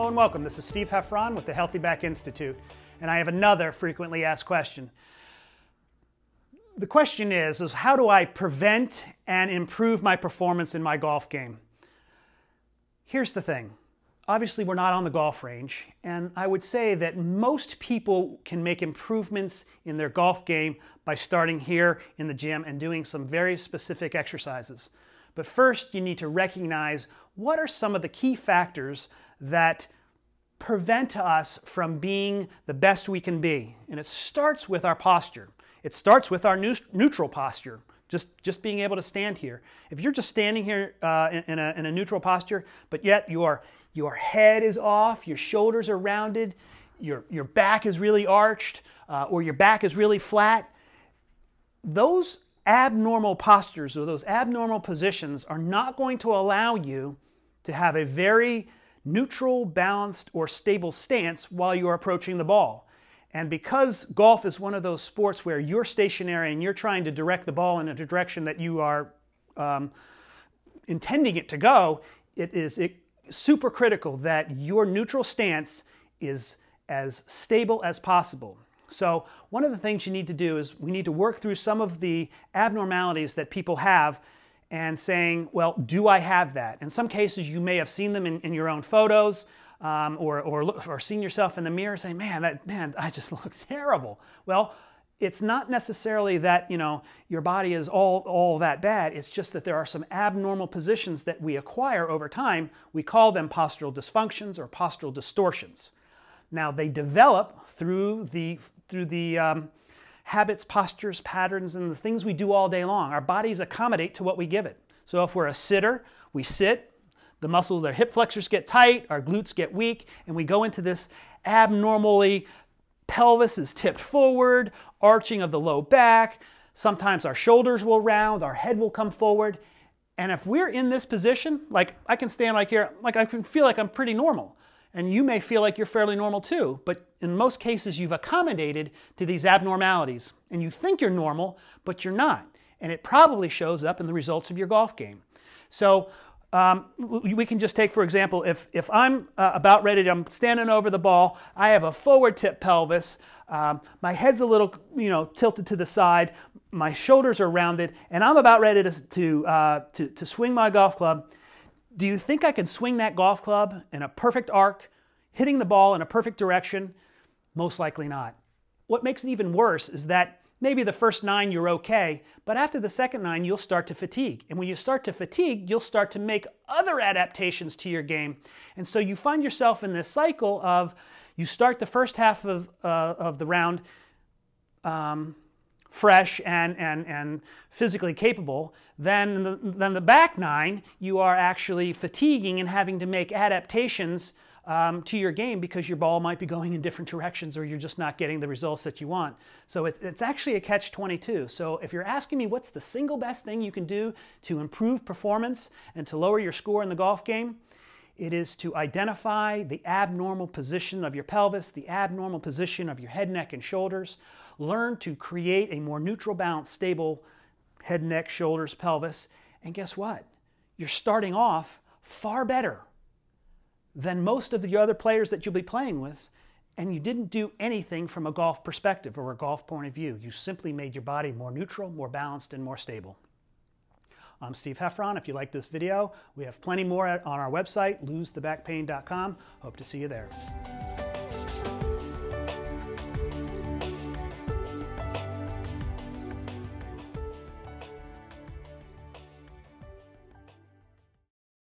Hello and welcome. This is Steve Heffron with the Healthy Back Institute, and I have another frequently asked question. The question is how do I prevent and improve my performance in my golf game? Here's the thing. Obviously, we're not on the golf range, and I would say that most people can make improvements in their golf game by starting here in the gym and doing some very specific exercises. But first, you need to recognize what are some of the key factors that prevent us from being the best we can be. And it starts with our posture. It starts with our neutral posture, just being able to stand here. If you're just standing here in a neutral posture, but yet your head is off, your shoulders are rounded, your back is really arched, or your back is really flat, those abnormal postures or those abnormal positions are not going to allow you to have a very neutral, balanced, or stable stance while you're approaching the ball. And because golf is one of those sports where you're stationary and you're trying to direct the ball in a direction that you are intending it to go, it is super critical that your neutral stance is as stable as possible. So one of the things you need to do is we need to work through some of the abnormalities that people have and saying, well, do I have that? In some cases, you may have seen them in your own photos or seen yourself in the mirror saying, man, I just look terrible. Well, it's not necessarily that, your body is all that bad. It's just that there are some abnormal positions that we acquire over time. We call them postural dysfunctions or postural distortions. Now, they develop through the habits, postures, patterns, and the things we do all day long. Our bodies accommodate to what we give it. So if we're a sitter, we sit, the muscles, our hip flexors get tight, our glutes get weak, and we go into this abnormally, pelvis is tipped forward, arching of the low back, sometimes our shoulders will round, our head will come forward, and if we're in this position, like I can stand like here, like I can feel like I'm pretty normal. And you may feel like you're fairly normal too, but in most cases you've accommodated to these abnormalities. And you think you're normal, but you're not. And it probably shows up in the results of your golf game. So we can just take, for example, if I'm about ready to, I'm standing over the ball, I have a forward tip pelvis, my head's a little tilted to the side, my shoulders are rounded, and I'm about ready to swing my golf club. Do you think I can swing that golf club in a perfect arc, hitting the ball in a perfect direction? Most likely not. What makes it even worse is that maybe the first 9 you're okay, but after the second 9 you'll start to fatigue. And when you start to fatigue, you'll start to make other adaptations to your game. And so you find yourself in this cycle of you start the first half of the round fresh and physically capable, then the back 9, you are actually fatiguing and having to make adaptations to your game because your ball might be going in different directions or you're just not getting the results that you want. So it's actually a catch-22. So if you're asking me what's the single best thing you can do to improve performance and to lower your score in the golf game, it is to identify the abnormal position of your pelvis, the abnormal position of your head, neck, and shoulders. Learn to create a more neutral, balanced, stable head, neck, shoulders, pelvis. And guess what? You're starting off far better than most of the other players that you'll be playing with. And you didn't do anything from a golf perspective or a golf point of view. You simply made your body more neutral, more balanced, and more stable. I'm Steve Heffron. If you like this video, we have plenty more on our website, losethebackpain.com. Hope to see you there.